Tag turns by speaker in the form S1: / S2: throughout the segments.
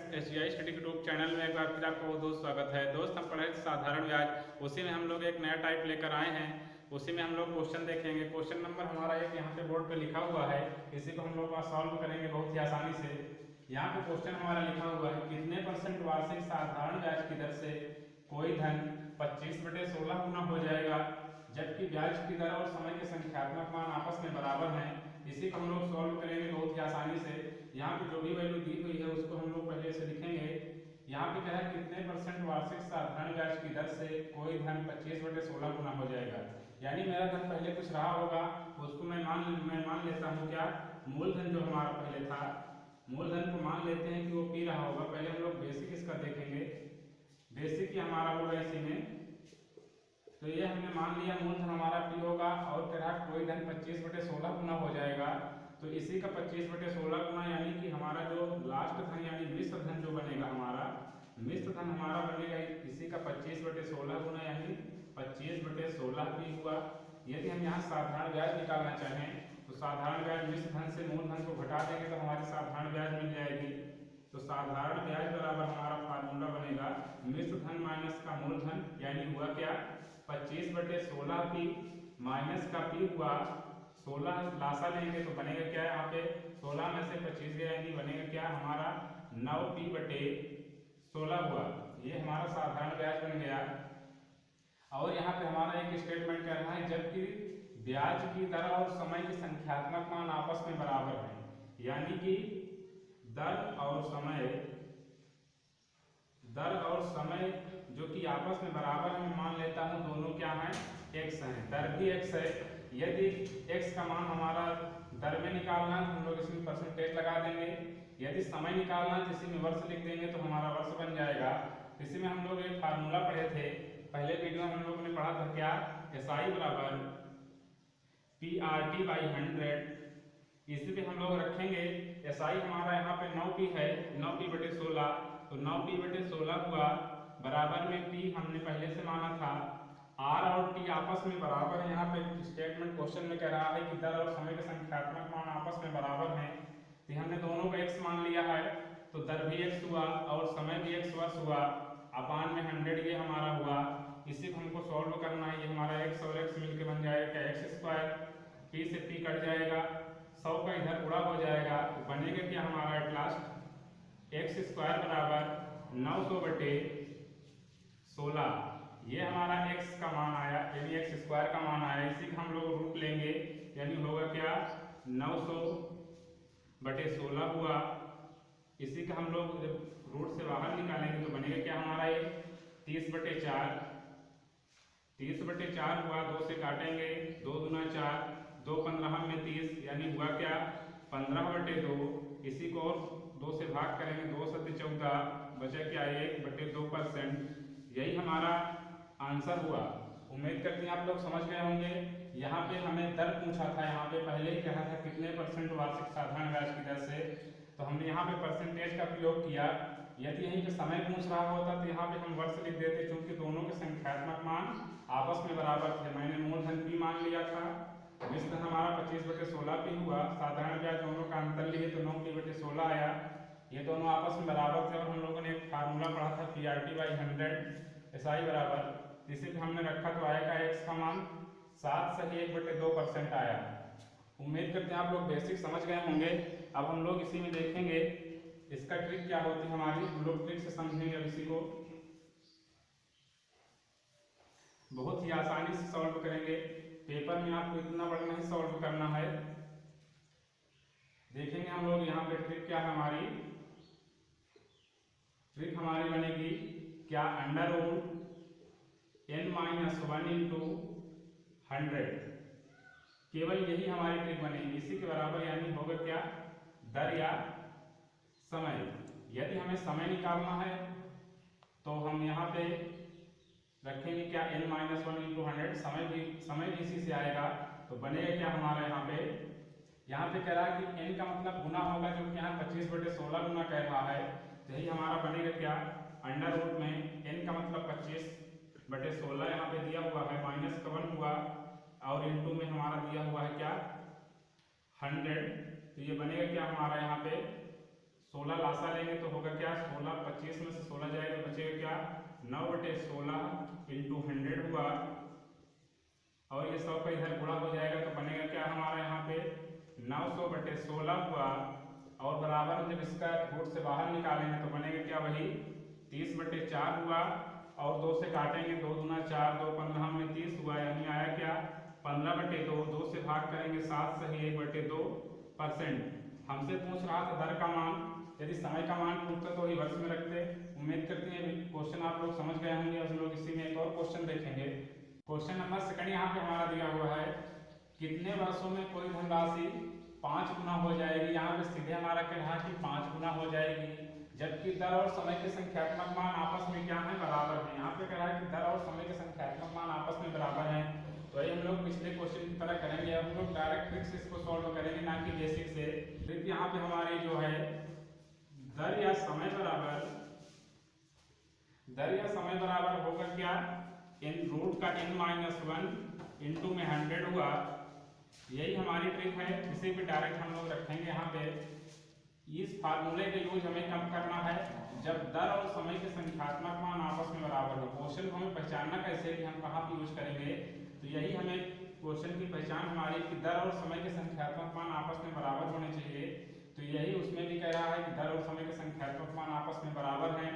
S1: SBI study YouTube channel में एक बार फिर आपका बहुत बहुत स्वागत है। दोस्त, हम पढ़े साधारण ब्याज, उसी में हम लोग एक नया टाइप लेकर आए हैं। उसी में हम लोग क्वेश्चन देखेंगे। क्वेश्चन नंबर हमारा एक यहाँ पे बोर्ड पे लिखा हुआ है, इसी को हम लोग सॉल्व करेंगे बहुत ही आसानी से। यहाँ पे क्वेश्चन हमारा लिखा हुआ है, कितने % वार्षिक साधारण ब्याज की दर से कोई धन 25/16 गुना हो जाएगा जबकि ब्याज की दर और समय के संख्यात्मक मान आपस में बराबर हैं। इसी को हम लोग सॉल्व करेंगे बहुत ही आसानी से। यहाँ पे जो भी वैल्यू दी हुई है उसको हम लोग पहले से लिखेंगे। यहाँ पे क्या है, कितने % वार्षिक साधारण ब्याज की दर से कोई धन 25/16 गुना हो जाएगा। यानी मेरा धन पहले कुछ रहा होगा, उसको मैं मान लेता हूँ क्या, मूलधन जो हमारा पहले था, मूलधन को मान लेते हैं कि वो पी रहा होगा। पहले हम लोग बेसिक इसका देखेंगे। बेसिक ही हमारा होगा इसी में, तो ये हमने मान लिया मूलधन हमारा पी होगा और कह कोई धन 25/16 गुना हो जाएगा। तो इसी का 25/16 गुना यानी कि हमारा जो लास्ट धन यानी मिश्र धन जो बनेगा, हमारा मिश्र धन हमारा बनेगा इसी का 25/16 गुना यानी 25/16 पी हुआ। यदि हम यहाँ साधारण ब्याज निकालना चाहें तो साधारण ब्याज मिश्र धन से मूलधन को घटा देंगे तो हमारी साधारण ब्याज मिल जाएगी। तो साधारण ब्याज बराबर हमारा फार्मूला बनेगा मिश्र धन माइनस का मूलधन, यानी हुआ क्या, 25/16 पी माइनस का पी हुआ 16 लासा लेंगे तो बनेगा क्या, यहाँ पे 16 में से 25 गया यानी बनेगा क्या हमारा 9p/16 हुआ। ये हमारा साधारण ब्याज बन गया। और यहाँ पे हमारा एक स्टेटमेंट कर रहा है, जबकि ब्याज की दर और समय के संख्यात्मक मान आपस में बराबर हैं। यानी कि दर और समय जो कि आपस में बराबर है, मैं मान लेता हूं दोनों क्या हैं, x हैं। दर भी x है। यदि x का मान हमारा दर में निकालना है तो हम लोग इसमें परसेंटेज लगा देंगे। यदि समय निकालना है तो इसी में वर्ष लिख देंगे तो हमारा वर्ष बन जाएगा। इसी में हम लोग एक फार्मूला पढ़े थे पहले वीडियो में, हम लोगों ने पढ़ा था क्या, SI बराबर PRT/100। इसी पे हम लोग रखेंगे। SI हमारा यहाँ पे 9p है, 9p/16, तो 9p/16 हुआ बराबर में p हमने पहले से माना था। r और t आपस में बराबर है। यहाँ पे स्टेटमेंट क्वेश्चन में कह रहा है कि दर और समय के संख्यात्मक मान आपस में बराबर हैं, तो हमने दोनों को x मान लिया है, तो दर भी x हुआ और समय भी x वर्ष हुआ, अपान में 100 ये हमारा हुआ। इसी को हमको सॉल्व करना है। ये हमारा x और x मिलकर बन जाएगा x², p से p कट जाएगा, 100 का इधर गुणा हो जाएगा, तो बनेगा क्या हमारा एट लास्ट x² बराबर 900/16। ये हमारा x का मान आया, यानी x² का मान आया। इसी का हम लोग रूट लेंगे, यानी होगा क्या 900/16 हुआ। इसी का हम लोग जब रूट से बाहर निकालेंगे तो बनेगा क्या हमारा ये 30/4। 30/4 हुआ, 2 से काटेंगे, 2 दूना 4, 2 15 में 30 यानी हुआ क्या 15/2। इसी को और 2 से भाग करेंगे, 2 7 14, बचा क्या 1/2%। यही हमारा आंसर हुआ। उम्मीद करते हैं आप लोग समझ गए होंगे। यहाँ पे हमें दर पूछा था, यहाँ पे पहले ही कहा था कितने % वार्षिक साधारण ब्याज की दर से, तो हमने यहाँ पे परसेंटेज का प्रयोग किया। यदि यहीं पे समय पूछ रहा होता तो यहाँ पे हम वर्ष लिख देते, क्योंकि दोनों के संख्यात्मक मान आपस में बराबर थे। मैंने मूलधन p मान लिया था, मिश्र धन हमारा 25/16 p हुआ, साधारण ब्याज दोनों का अंतर लिए तो 9p/16 आया। ये दोनों आपस में बराबर थे और हम लोगों ने एक फार्मूला पढ़ा था PRT/100 SI बराबर, इसी पे हमने रखा तो आएगा x का मान 7 सही 1/2% आया। उम्मीद करते हैं आप लोग बेसिक समझ गए होंगे। अब हम लोग इसी में देखेंगे इसका ट्रिक क्या होती है हमारी, हम लोग ट्रिक से समझेंगे। अब इसी को बहुत ही आसानी से सॉल्व करेंगे। पेपर में आपको इतना बड़ा नहीं सॉल्व करना है। देखेंगे हम लोग यहाँ पे ट्रिक क्या है हमारी। ट्रिक हमारी बनेगी क्या, √n-1 × 100। केवल यही हमारी ट्रिक बनेगी, इसी के बराबर, यानी होगा क्या दर या समय। यदि हमें समय निकालना है तो हम यहाँ पे रखेंगे क्या n-1 × 100। समय भी इसी से आएगा, तो बनेगा क्या हमारा यहाँ पे कह रहा है कि n का मतलब गुना होगा, जो कि यहाँ 25/16 गुना कह रहा है, तो यही हमारा बनेगा क्या अंडर रूट में n का मतलब 25/16 यहाँ पे दिया हुआ है, माइनस का 1 हुआ और इनटू में हमारा दिया हुआ है क्या 100। तो ये बनेगा क्या हमारा यहाँ पे 16 लासा लेंगे तो होगा क्या 16 9/16 इंटू 100 हुआ, और ये 100 का इधर गुणा हो जाएगा तो बनेगा क्या हमारा यहाँ पे 900/16 हुआ, और बराबर जब इसका रूट से बाहर निकालेंगे तो बनेगा क्या वही 30/4 हुआ, और 2 से काटेंगे 2 दूना 4, 2 15 में 30 हुआ, यानी आया क्या 15/2, 2 से भाग करेंगे 7 सही 1/2%। हमसे पूछ रहा था दर का मान, यदि समय का मान पूछता तो रिवर्स में रखते। उम्मीद करते हैं क्वेश्चन आप लोग समझ गए होंगे। हम लोग इसी में एक और क्वेश्चन देखेंगे। क्वेश्चन नंबर 2 यहाँ पे हमारा दिया हुआ है, कितने वर्षों में कोई धनराशि 5 गुना हो जाएगी। यहाँ पे सीधे हमारा कह रहा है कि 5 गुना हो जाएगी, जबकि दर और समय के संख्यात्मक मान आपस में क्या है बराबर है। यहाँ पे कह रहा है कि दर और समय के संख्यात्मक मान आपस में बराबर हैं। तो ये हम लोग पिछले क्वेश्चन की तरह करेंगे। अब हम लोग डायरेक्ट ट्रिक से इसको सॉल्व करेंगे, ना कि बेसिक से। ट्रिक यहाँ पे हमारी जो है दर या समय बराबर होगा क्या, इन रूट का n-1 इंटू में 100 हुआ। यही हमारी ट्रिक है, इसे भी डायरेक्ट हम लोग रखेंगे यहाँ पे। इस फार्मूले का यूज हमें कब करना है, जब दर और समय के संख्यात्मक मान आपस में बराबर हो। क्वेश्चन को हमें पहचानना कैसे कि हम कहाँ पे यूज करेंगे, तो यही हमें क्वेश्चन की पहचान हमारी कि दर और समय के संख्यात्मक मान आपस में बराबर होने चाहिए। तो यही उसमें भी कह रहा है कि दर और समय के संख्यात्मक मान आपस में बराबर हैं।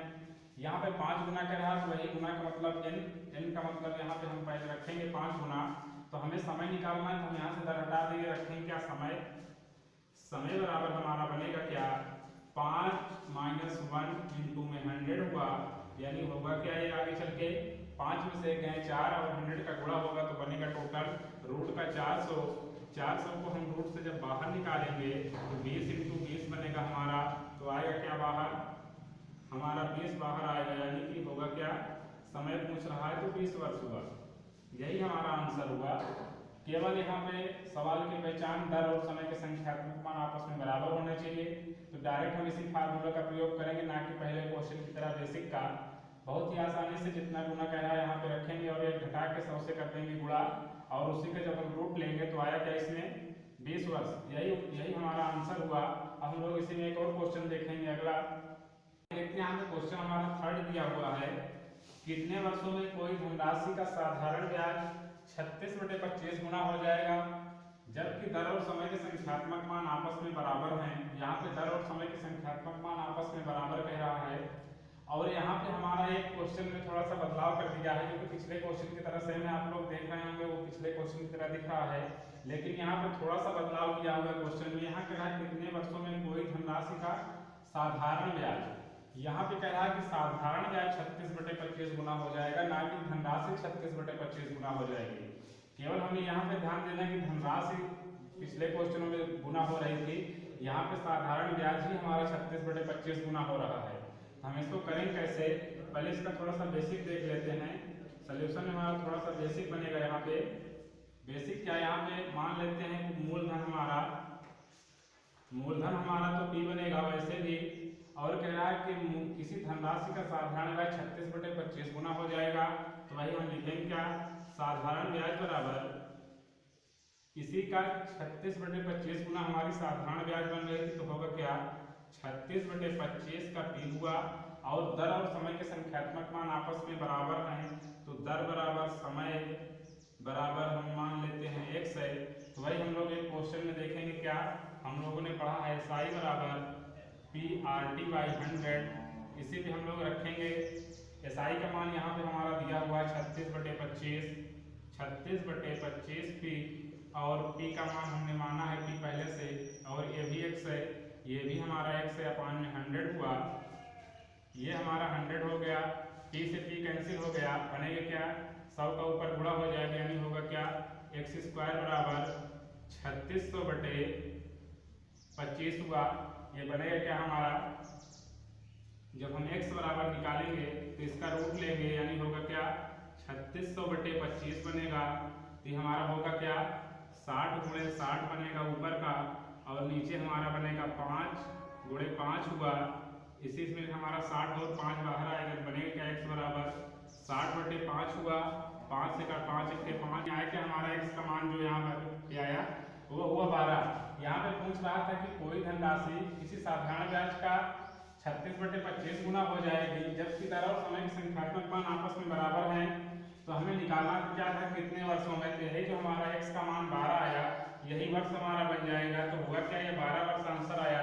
S1: यहाँ पे 5 गुना कह रहा है, तो वही गुना का मतलब n का मतलब यहाँ पे हम पहले रखेंगे 5 गुना। तो हमें समय निकालना है, तो हम यहाँ से दर हटा देंगे, रखेंगे क्या समय बराबर हमारा बनेगा क्या 5 - 1 इंटू में 100 हुआ, यानी होगा क्या ये आगे चल के 5 में से गए 4 और 100 का गुणा होगा तो बनेगा टोटल रूट का 400 को हम रूट से जब बाहर निकालेंगे तो 20 इंटू 20 बनेगा हमारा। तो आएगा क्या बाहर हमारा 20 बाहर आएगा, यानी कि होगा क्या समय पूछ रहा है तो 20 वर्ष हुआ। यही हमारा आंसर हुआ। केवल यहाँ पे सवाल की पहचान दर और समय के संख्यात्मक मान आपस में बराबर होने चाहिए। तो डायरेक्ट हम इसी फार्मूला का प्रयोग करेंगे, ना कि पहले क्वेश्चन की तरह बेसिक का। बहुत ही आसानी से जितना गुना कह रहा है यहाँ पे रखेंगे और एक घटा के 100 से कर देंगे गुणा, और उसी का जब हम रूट लेंगे तो आया क्या इसमें 20 वर्ष। यही हमारा आंसर हुआ। अब हम लोग इसी में एक और क्वेश्चन देखेंगे। अगला देखते हैं, यहाँ पे क्वेश्चन हमारा 3rd दिया हुआ है, कितने वर्षों में कोई धनराशि का साधारण ब्याज 36/25 गुना हो जाएगा, जबकि दर और समय के संख्यात्मक मान आपस में बराबर हैं। यहाँ पे दर और समय के संख्यात्मक मान आपस में बराबर कह रहा है, और यहाँ पे हमारा एक क्वेश्चन में थोड़ा सा बदलाव कर दिया है, जो कि पिछले क्वेश्चन की तरह सेम है। आप लोग देख रहे होंगे वो पिछले क्वेश्चन की तरह दिख रहा है, लेकिन यहाँ पे थोड़ा सा बदलाव किया हुआ है क्वेश्चन में। यहाँ कह रहा है कितने वर्षों में कोई धनराशि का साधारण ब्याज, यहाँ पे कह रहा है कि साधारण ब्याज 36/25 गुना हो जाएगा, ना कि धनराशि 36/25 गुना हो जाएगी। केवल हमें यहाँ पे ध्यान देना कि धनराशि पिछले क्वेश्चनों में गुना हो रही थी, यहाँ पे साधारण ब्याज ही हमारा 36/25 गुना हो रहा है। हम इसको करें कैसे, पहले इसका थोड़ा सा बेसिक देख लेते हैं। सोल्यूशन हमारा थोड़ा सा बेसिक बनेगा। यहाँ पे बेसिक क्या, यहाँ पे मान लेते हैं कि मूलधन हमारा तो P बनेगा वैसे भी, और कह रहा है कि किसी धनराशि का साधारण ब्याज 36/25 गुना हो जाएगा। तो वही हम लिखेंगे क्या, साधारण ब्याज बराबर किसी का 36/25 गुना हमारी साधारण ब्याज बन रही थी, तो होगा क्या 36/25 का P हुआ, और दर और समय के संख्यात्मक मान आपस में बराबर हैं, तो दर बराबर समय बराबर हम मान लेते हैं x है। तो वही हम लोग एक क्वेश्चन में देखेंगे, क्या हम लोगों ने पढ़ा है SI बराबर P/RT/100। इसी पे हम लोग रखेंगे SI का मान यहाँ पे हमारा दिया हुआ है 36/25 P, और P का मान हमने माना है P पहले से, और ये भी x है, ये भी हमारा x है, अपान में 100 हुआ। ये हमारा 100 हो गया, P से P कैंसिल हो गया, बनेगा क्या 100 का ऊपर गुणा हो जाएगा, यानी होगा क्या x² बराबर 3600/25 हुआ। ये बनेगा क्या हमारा, जब हम x बराबर निकालेंगे तो इसका रूट लेंगे, यानी होगा क्या 3600/25 बनेगा। तो ये हमारा होगा क्या 60 × 60 बनेगा ऊपर का, और नीचे हमारा बनेगा 5 × 5 हुआ। इसी में हमारा 60 और 5 बाहर आएगा, बनेगा क्या x बराबर 60/5 हुआ। 5 से 5 × 5 आया क्या हमारा x का मान जो यहाँ पर आया वो हुआ 12। यहाँ पे पूछ रहा था कि कोई धनराशि किसी साधारण ब्याज का 36/25 गुना हो जाएगी। जबकि दर और समय के संख्यात्मक मान आपस में बराबर हैं, तो हमें निकालना क्या था, कितने वर्षों में। तो यही जो हमारा x का मान 12 आया, यही वर्ष हमारा बन जाएगा। तो हुआ क्या, ये 12 वर्ष आंसर आया।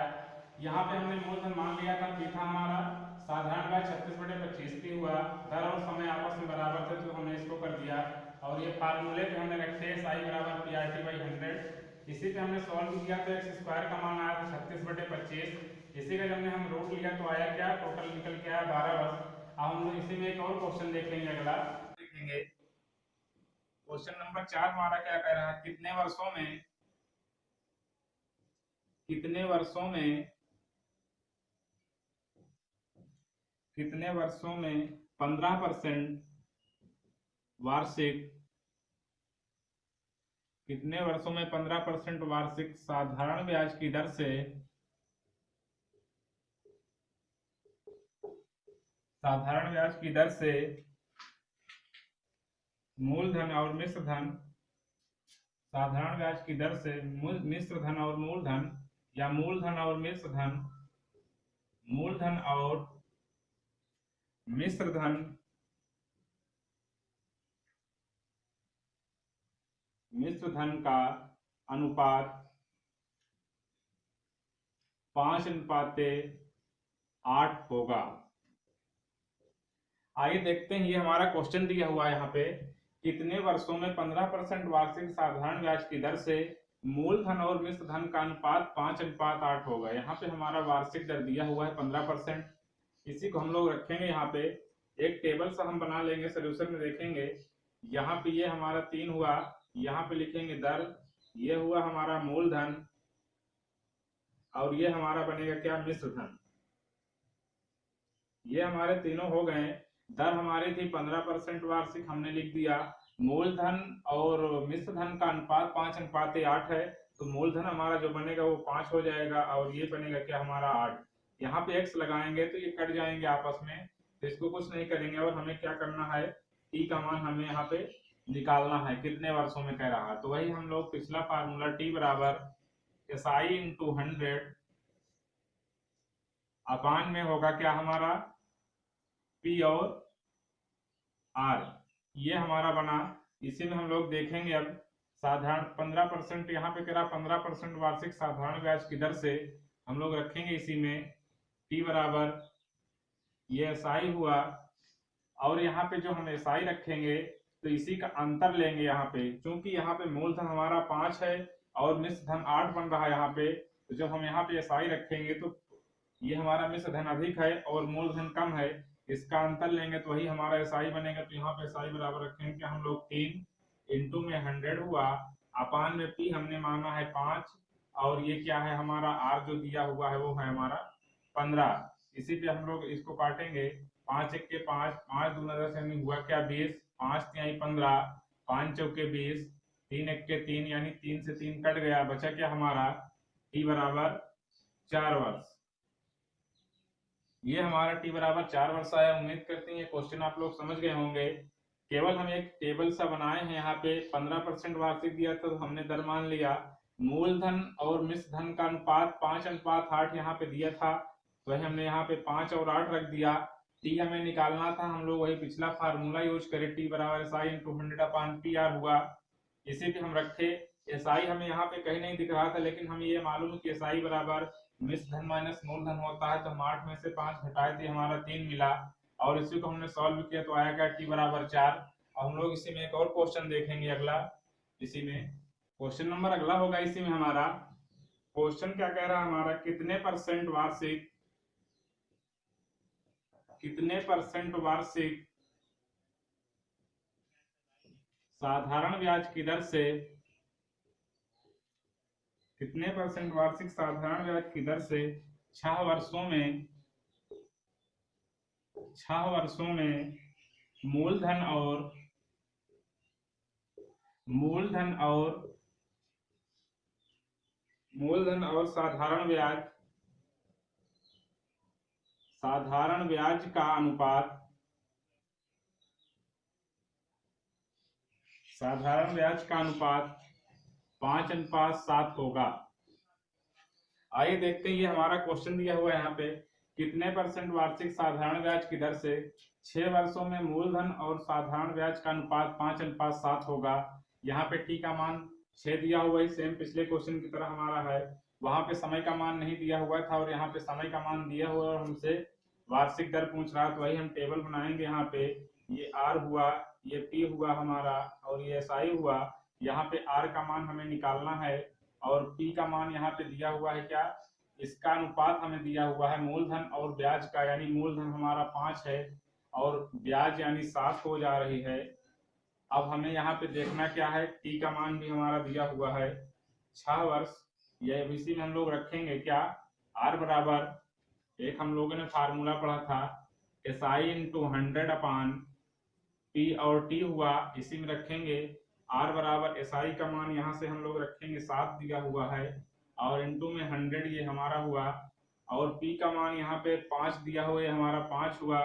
S1: यहाँ पे हमने मूलधन मान लिया था, पी था हमारा, साधारण ब्याज 36/25 पी हुआ, दर और समय आपस में बराबर थे तो हमने इसको कर दिया। और ये फार्मूले पे हमने रखे SI बराबर PRT/100। इसी पे हमने सॉल्व किया तो एक्स स्क्वायर का मान आया था 36/25। इसी का जब हमने रूट लिया तो आया क्या, टोटल निकल के आया 12 वर्ष। अब हम लोग इसी में एक और क्वेश्चन देखेंगे, अगला देखेंगे। क्वेश्चन नंबर 4 हमारा क्या कह रहा है, कितने वर्षों में 15% वार्षिक, कितने वर्षों में 15% वार्षिक साधारण ब्याज की दर से मूलधन और मिश्र धन, साधारण ब्याज की दर से मिश्र धन और मूलधन, या मूलधन और मिश्र धन, मूलधन और मिश्र धन, मिश्र धन का अनुपात 5:8 होगा। आइए देखते हैं, ये हमारा क्वेश्चन दिया हुआ है यहाँ पे, कितने वर्षों में 15% वार्षिक साधारण ब्याज की दर से मूलधन और मिश्र धन का अनुपात 5:8 होगा। यहाँ पे हमारा वार्षिक दर दिया हुआ है 15%। इसी को हम लोग रखेंगे यहाँ पे, एक टेबल सा हम बना लेंगे, सोल्यूशन में देखेंगे। यहाँ पे ये हमारा 3 हुआ, यहाँ पे लिखेंगे दर, ये हुआ हमारा मूलधन, और ये हमारा बनेगा क्या, मिश्र धन। ये हमारे तीनों हो गए। दर हमारी थी 15% वार्षिक, हमने लिख दिया। मूलधन और मिश्र धन का अनुपात 5:8 है, तो मूलधन हमारा जो बनेगा वो 5 हो जाएगा, और ये बनेगा क्या हमारा 8। यहाँ पे x लगाएंगे तो ये कट जाएंगे आपस में, तो इसको कुछ नहीं करेंगे। और हमें क्या करना है, t का मान हमें यहाँ पे निकालना है, कितने वर्षों में कह रहा है। तो वही हम लोग पिछला फार्मूला t बराबर SI × 100 अपान में होगा क्या हमारा P और R, ये हमारा बना। इसी में हम लोग देखेंगे अब साधारण 15%, यहाँ पे कह रहा 15% वार्षिक साधारण ब्याज की दर से हम लोग रखेंगे इसी में T बराबर, ये SI हुआ, और यहाँ पे जो हम SI रखेंगे तो इसी का अंतर लेंगे यहाँ पे, क्योंकि यहाँ पे मूलधन हमारा 5 है और मिश्र धन 8 बन रहा है यहाँ पे। तो जब हम यहाँ पे SI रखेंगे तो ये हमारा मिश्र धन अधिक है और मूलधन कम है, इसका अंतर लेंगे तो वही हमारा SI बनेगा। तो यहाँ पे SI बराबर रखेंगे कि हम लोग 3 इंटू में 100 हुआ, अपान में P हमने माना है 5, और ये क्या है हमारा R जो दिया हुआ है वो है हमारा 15। इसी पे हम लोग इसको काटेंगे, 5 1 के 5, 5 दूना 10 यानी हुआ क्या 20, 5 तिहाई 15, 5 चौके 20, 3 1 के 3 यानी 3 से 3 कट गया, बचा क्या हमारा T बराबर 4 वर्ष। ये हमारा T बराबर 4 वर्ष आया। उम्मीद करते हैं ये क्वेश्चन आप लोग समझ गए होंगे। केवल हम एक टेबल सा बनाए हैं, यहाँ पे 15% वार्षिक दिया तो हमने दर मान लिया, मूलधन और मिश्र धन का अनुपात 5:8 यहाँ पे दिया था, तो वही हमने यहाँ पे 5 और 8 रख दिया। T हमें निकालना था, हम लोग वही पिछला फार्मूला यूज करें, T बराबर SI × 100 अपान PR हुआ। इसी पे हम रखे, SI हमें यहाँ पे कहीं नहीं दिख रहा था, लेकिन हम ये मालूम है कि SI बराबर मिश्र धन माइनस मूलधन होता है, तो हम 8 में से 5 घटाए थे, हमारा 3 मिला, और इसी को हमने सॉल्व किया तो आया क्या T बराबर 4। अब हम लोग इसी में एक और क्वेश्चन देखेंगे, अगला इसी में क्वेश्चन नंबर अगला होगा। इसी में हमारा क्वेश्चन क्या कह रहा है हमारा, कितने परसेंट वार्षिक साधारण ब्याज की दर से, कितने परसेंट वार्षिक साधारण ब्याज की दर से 6 वर्षों में मूलधन और साधारण ब्याज का अनुपात, साधारण ब्याज का अनुपात 5:7 होगा। आइए देखते हैं, ये हमारा क्वेश्चन दिया हुआ है यहाँ पे, कितने परसेंट वार्षिक साधारण ब्याज की दर से 6 वर्षों में मूलधन और साधारण ब्याज का अनुपात 5:7 होगा। यहाँ पे टी का मान 6 दिया हुआ है, सेम पिछले क्वेश्चन की तरह हमारा है। वहां पे समय का मान नहीं दिया हुआ था और यहाँ पे समय का मान दिया हुआ और हमसे वार्षिक दर पूछ रहा है, तो वही हम टेबल बनाएंगे। यहाँ पे ये आर हुआ, ये पी हुआ हमारा, और ये एस आई हुआ। यहाँ पे आर का मान हमें निकालना है और पी का मान यहाँ पे दिया हुआ है क्या, इसका अनुपात हमें दिया हुआ है मूलधन और ब्याज का, यानी मूलधन हमारा 5 है और ब्याज यानी 7 हो जा रही है। अब हमें यहाँ पे देखना क्या है, टी का मान भी हमारा दिया हुआ है 6 वर्ष। यह इसी में हम लोग रखेंगे क्या, आर बराबर एक हम लोगों ने फार्मूला पढ़ा था एस आई इंटू 100 पी और टी हुआ, इसी में रखेंगे। आर बराबर एस आई का मान यहाँ से हम लोग रखेंगे 7 दिया हुआ है और इंटू में 100 ये हमारा हुआ, और पी का मान यहाँ पे 5 दिया हुआ है, हमारा 5 हुआ,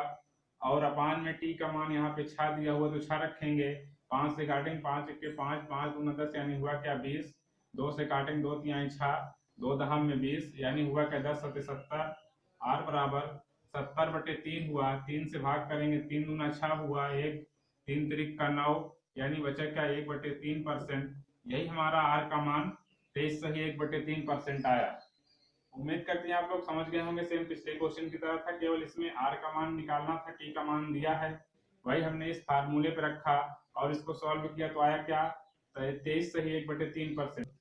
S1: और अपान में टी का मान यहाँ पे 6 दिया हुआ तो 6 रखेंगे। 5 से काटेंगे 5 के 5, 5 दूना 10 यानी हुआ क्या 20। 2 से काटेंगे 2 तिहाई 6, 2 दहम में 20 यानी हुआ क्या 10 सत्ते 70। आर बराबर 70/3 हुआ, 3 से भाग करेंगे 3 दूना 6 हुआ, 1 3 त्रिक का 9 यानी बचा क्या 1/3%। यही हमारा आर का मान 23 सही 1/3% आया। उम्मीद करते हैं आप लोग समझ गए होंगे, सेम पिछले क्वेश्चन की तरह था, केवल इसमें आर का मान निकालना था, टी का मान दिया है, वही हमने इस फार्मूले पे रखा और इसको सॉल्व किया तो आया क्या 23 सही 1/3%।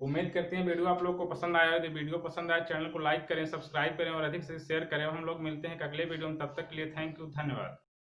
S1: उम्मीद करते हैं वीडियो आप लोग को पसंद आया हो। तो वीडियो पसंद आए चैनल को लाइक करें, सब्सक्राइब करें और अधिक से शेयर करें। हम लोग मिलते हैं अगले वीडियो में, तब तक के लिए थैंक यू, धन्यवाद।